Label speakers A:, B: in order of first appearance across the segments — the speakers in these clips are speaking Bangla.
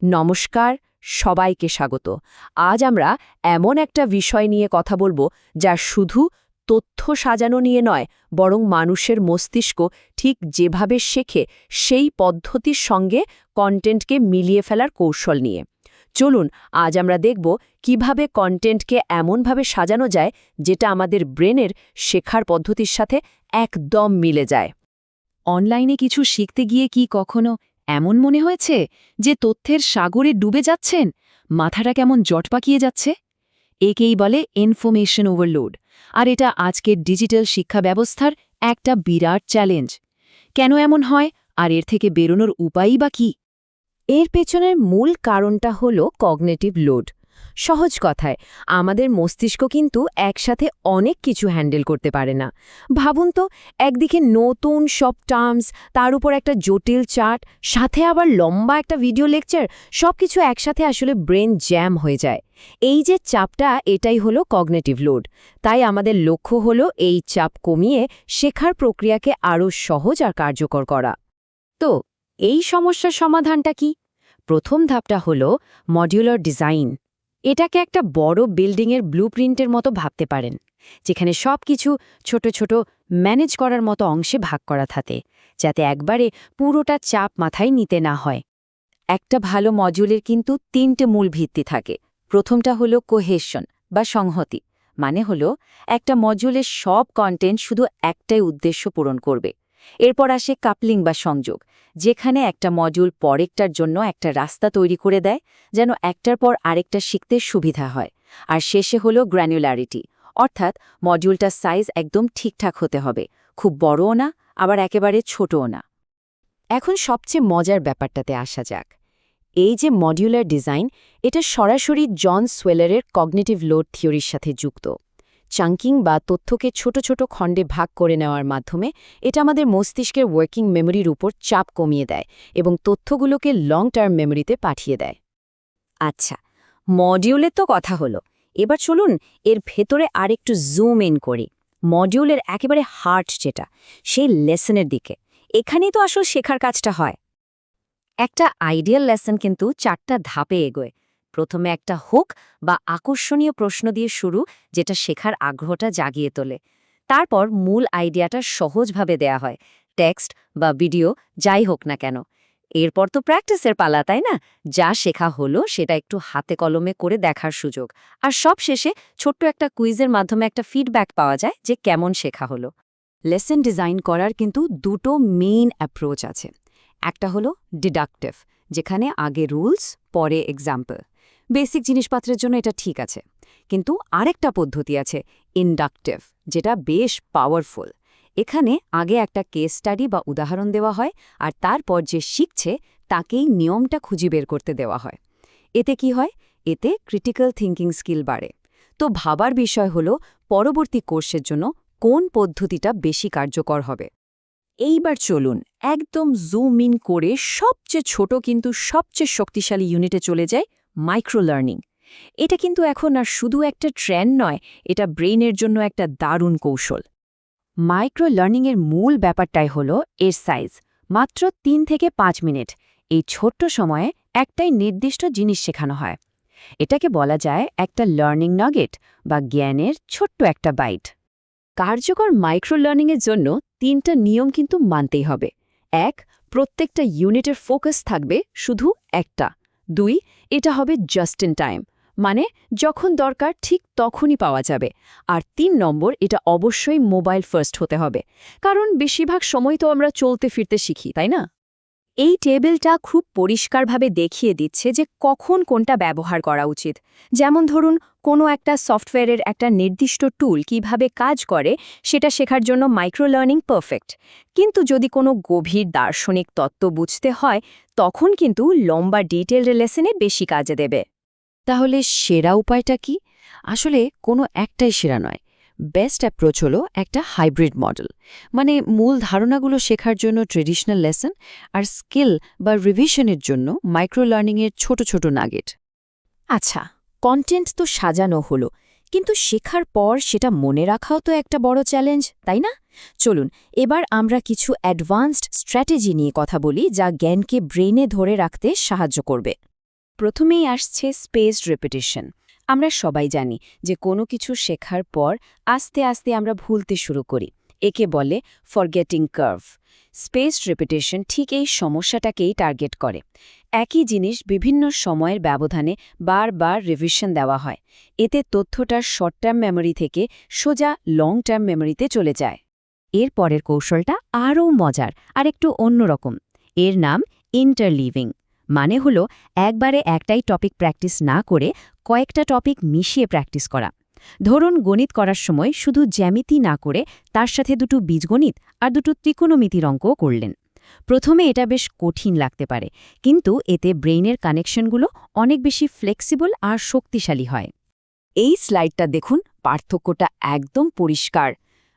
A: নমস্কার, সবাইকে স্বাগত। আজ আমরা এমন একটা বিষয় নিয়ে কথা বলবো যা শুধু তথ্য সাজানো নিয়ে নয়, বরং মানুষের মস্তিষ্ক ঠিক যেভাবে শেখে সেই পদ্ধতির সঙ্গে কন্টেন্টকে মিলিয়ে ফেলার কৌশল নিয়ে। চলুন আজ আমরা দেখব কিভাবে কন্টেন্টকে এমনভাবে সাজানো যায় যেটা আমাদের ব্রেনের শেখার পদ্ধতির সাথে একদম মিলে যায়।
B: অনলাইনে কিছু শিখতে গিয়ে কি কখনো এমন মনে হয়েছে যে তথ্যের সাগরে ডুবে যাচ্ছেন, মাথাটা কেমন জট পাকিয়ে যাচ্ছে? একেই বলে ইনফরমেশন ওভারলোড, আর এটা আজকের ডিজিটাল শিক্ষা ব্যবস্থার একটা বিরাট চ্যালেঞ্জ। কেন এমন হয়, আর এর থেকে বেরোনোর উপায়ই বা কী?
A: এর পেছনের মূল কারণটা হলো কগনিটিভ লোড। সহজ কথায়, আমাদের মস্তিষ্ক কিন্তু একসাথে অনেক কিছু হ্যান্ডেল করতে পারে না। ভাবুন তো, একদিকে নতুন সব টার্মস, তার উপর একটা জটিল চার্ট, সাথে আবার লম্বা একটা ভিডিও লেকচার, সবকিছু একসাথে আসলে ব্রেন জ্যাম হয়ে যায়। এই যে চাপটা, এটাই হলো কগনিটিভ লোড। তাই আমাদের লক্ষ্য হলো এই চাপ কমিয়ে শেখার প্রক্রিয়াকে আরও সহজ আর কার্যকর করা।
B: তো এই সমস্যার সমাধানটা কি? প্রথম ধাপটা হলো মডিউলার ডিজাইন। এটাকে একটা বড় বিল্ডিংয়ের ব্লুপ্রিন্টের মতো ভাবতে পারেন, যেখানে সব কিছু ছোট ছোট ম্যানেজ করার মতো অংশে ভাগ করা থাকে, যাতে একবারে পুরোটা চাপ মাথায় নিতে না হয়।
A: একটা ভালো মডিউলের কিন্তু 3টে মূল ভিত্তি থাকে। প্রথমটা হলো কোহেশন বা সংহতি, মানে হলো একটা মডিউলের সব কন্টেন্ট শুধু একটাই উদ্দেশ্য পূরণ করবে। এরপর আসে কাপলিং বা সংযোগ, যেখানে একটা মডিউল পরেরটার জন্য একটা রাস্তা তৈরি করে দেয়, যেন একটার পর আরেকটা শিখতে সুবিধা হয়। আর শেষে হলো গ্র্যানুলারিটি, অর্থাৎ মডিউলটার সাইজ একদম ঠিকঠাক হতে হবে, খুব বড়ও না, আবার একেবারে ছোটও না। এখন সবচেয়ে মজার ব্যাপারটাতে আসা যাক। এই যে মডিউলার ডিজাইন, এটা সরাসরি জন সোয়েলারের কগনিটিভ লোড থিওরির সাথে যুক্ত। চাঙ্কিং বা তথ্যকে ছোট ছোট খণ্ডে ভাগ করে নেওয়ার মাধ্যমে এটা আমাদের মস্তিষ্কের ওয়ার্কিং মেমোরির উপর চাপ কমিয়ে দেয় এবং তথ্যগুলোকে লং টার্ম মেমোরিতে পাঠিয়ে দেয়। আচ্ছা, মডিউলের তো কথা হলো, এবার চলুন এর ভেতরে আরেকটু জুম ইন করি। মডিউলের একেবারে হার্ট যেটা, সেই লেসনের দিকে। এখানেই তো আসল শেখার কাজটা হয়। একটা আইডিয়াল লেসন কিন্তু 4টা ধাপে এগোয়। প্রথমে একটা হুক বা আকর্ষণীয় প্রশ্ন দিয়ে শুরু, যেটা শেখার আগ্রহটা জাগিয়ে তোলে। তারপর মূল আইডিয়াটা সহজভাবে দেয়া হয়, টেক্সট বা ভিডিও যাই হোক না কেন। এরপর তো প্র্যাকটিসের পালা, তাই না? যা শেখা হলো সেটা একটু হাতে কলমে করে দেখার সুযোগ। আর সব শেষে ছোট্ট একটা কুইজের মাধ্যমে একটা ফিডব্যাক পাওয়া যায় যে কেমন শেখা হলো। লেসন ডিজাইন করার কিন্তু দুটো মেইন অ্যাপ্রোচ আছে। একটা হলো ডিডাকটিভ, যেখানে আগে রুলস পরে এক্সাম্পল। বেসিক জিনিসপত্রের জন্য এটা ঠিক আছে। কিন্তু আরেকটা পদ্ধতি আছে, ইন্ডাকটিভ, যেটা বেশ পাওয়ারফুল। এখানে আগে একটা কেস স্টাডি বা উদাহরণ দেওয়া হয়, আর তারপর যে শিখছে তাকেই নিয়মটা খুঁজে বের করতে দেওয়া হয়। এতে কি হয়? এতে ক্রিটিক্যাল থিঙ্কিং স্কিল বাড়ে। তো ভাবার বিষয় হলো পরবর্তী কোর্সের জন্য কোন পদ্ধতিটা বেশি কার্যকর হবে। এইবার চলুন একদম জুম ইন করে সবচেয়ে ছোট কিন্তু সবচেয়ে শক্তিশালী ইউনিটে চলে যায়, মাইক্রো লার্নিং। এটা কিন্তু এখন আর শুধু একটা ট্রেন্ড নয়, এটা ব্রেইনের জন্য একটা দারুণ কৌশল। মাইক্রো লার্নিংয়ের মূল ব্যাপারটাই হলো এর সাইজ, মাত্র 3 থেকে 5 মিনিট। এই ছোট্ট সময়ে একটাই নির্দিষ্ট জিনিস শেখানো হয়। এটাকে বলা যায় একটা লার্নিং নাগেট বা জ্ঞানের ছোট্ট একটা বাইট। কার্যকর মাইক্রো লার্নিংয়ের জন্য 3টা নিয়ম কিন্তু মানতেই হবে। 1, প্রত্যেকটা ইউনিটের ফোকাস থাকবে শুধু একটা। 2, এটা হবে জাস্ট ইন টাইম, মানে যখন দরকার ঠিক তখনই পাওয়া যাবে। আর 3 নম্বর, এটা অবশ্যই মোবাইল ফার্স্ট হতে হবে, কারণ বেশিরভাগ সময় তো আমরা চলতে ফিরতে শিখি, তাই না? এই টেবিলটা খুব পরিষ্কারভাবে দেখিয়ে দিচ্ছে যে কখন কোনটা ব্যবহার করা উচিত। যেমন ধরুন, কোনো একটা সফটওয়্যারের একটা নির্দিষ্ট টুল কিভাবে কাজ করে সেটা শেখার জন্য মাইক্রো লার্নিং পারফেক্ট। কিন্তু যদি কোনো গভীর দার্শনিক তত্ত্ব বুঝতে হয়, তখন কিন্তু লম্বা ডিটেলড লেসনে বেশি কাজে দেবে। তাহলে সেরা উপায়টা কি? আসলে কোনো একটাই সেরা নয়। বেস্ট অ্যাপ্রোচ হলো একটা হাইব্রিড মডেল, মানে মূল ধারণাগুলো শেখার জন্য ট্রেডিশনাল লেসন, আর স্কিল বা রিভিশনের জন্য মাইক্রো লার্নিংয়ের ছোট ছোট নাগেট। আচ্ছা, কন্টেন্ট তো সাজানো হলো, কিন্তু শেখার পর সেটা মনে রাখাও তো একটা বড় চ্যালেঞ্জ, তাই না? চলুন এবার আমরা কিছু অ্যাডভান্সড স্ট্র্যাটেজি নিয়ে কথা বলি, যা জ্ঞানকে ব্রেইনে ধরে রাখতে সাহায্য করবে।
B: প্রথমেই আসছে স্পেসড রেপিটিশন। আমরা সবাই জানি যে কোনো কিছু শেখার পর আস্তে আস্তে আমরা ভুলতে শুরু করি। একে বলে ফরগেটিং কার্ভ। স্পেসড রেপিটিশন ঠিক এই সমস্যাটাকেই টার্গেট করে। একই জিনিস বিভিন্ন সময়ের ব্যবধানে বারবার রিভিশন দেওয়া হয়। এতে তথ্যটা শর্ট টার্ম মেমোরি থেকে সোজা লং টার্ম মেমোরিতে চলে যায়।
A: এর পরের কৌশলটা আরও মজার আর একটু অন্যরকম। এর নাম ইন্টারলিভিং। মানে হলো একবারে একটাই টপিক প্র্যাকটিস না করে কয়েকটা টপিক মিশিয়ে প্র্যাকটিস করা। ধরুন গণিত করার সময় শুধু জ্যামিতি না করে তার সাথে দুটো বীজগণিত আর দুটো ত্রিকোণমিতির অঙ্কও করলেন। প্রথমে এটা বেশ কঠিন লাগতে পারে, কিন্তু এতে ব্রেইনের কানেকশনগুলো অনেক বেশি ফ্লেক্সিবল আর শক্তিশালী হয়। এই স্লাইডটা দেখুন, পার্থক্যটা একদম পরিষ্কার।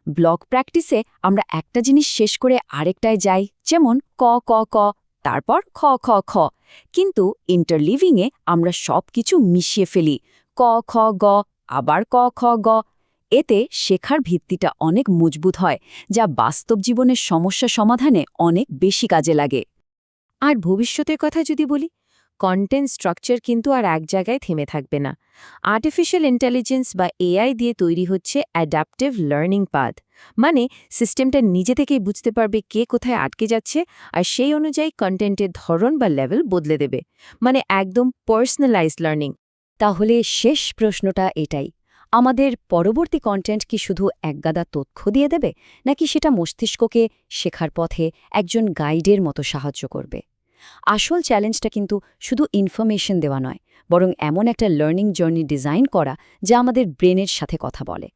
A: ব্লক প্র্যাকটিসে আমরা একটা জিনিস শেষ করে আরেকটায় যাই, যেমন ক ক ক, তারপর খ খ খ। কিন্তু ইন্টারলিভিংয়ে আমরা সব কিছু মিশিয়ে ফেলি, ক খ গ, আবার ক খ গ। এতে শেখার ভিত্তিটা অনেক মজবুত হয়, যা বাস্তব জীবনের সমস্যা সমাধানে অনেক বেশি কাজে লাগে।
B: আর ভবিষ্যতের কথা যদি বলি, কন্টেন্ট স্ট্রাকচার কিন্তু আর এক জায়গায় থেমে থাকবে না। আর্টিফিশিয়াল ইন্টেলিজেন্স বা এআই দিয়ে তৈরি হচ্ছে অ্যাডাপটিভ লার্নিং পাথ। মানে সিস্টেমটা নিজে থেকেই বুঝতে পারবে কে কোথায় আটকে যাচ্ছে, আর সেই অনুযায়ী কন্টেন্টের ধরন বা লেভেল বদলে দেবে। মানে একদম পার্সোনালাইজড লার্নিং।
A: তাহলে শেষ প্রশ্নটা এটাই, আমাদের পরবর্তী কন্টেন্ট কি শুধু একগাদা তথ্য দিয়ে দেবে, নাকি সেটা মস্তিষ্ককে শেখার পথে একজন গাইডের মতো সাহায্য করবে? আসল চ্যালেঞ্জটা কিন্তু শুধু ইনফরমেশন দেওয়া নয়, বরং এমন একটা লার্নিং জার্নি ডিজাইন করা যা আমাদের ব্রেনের সাথে কথা বলে।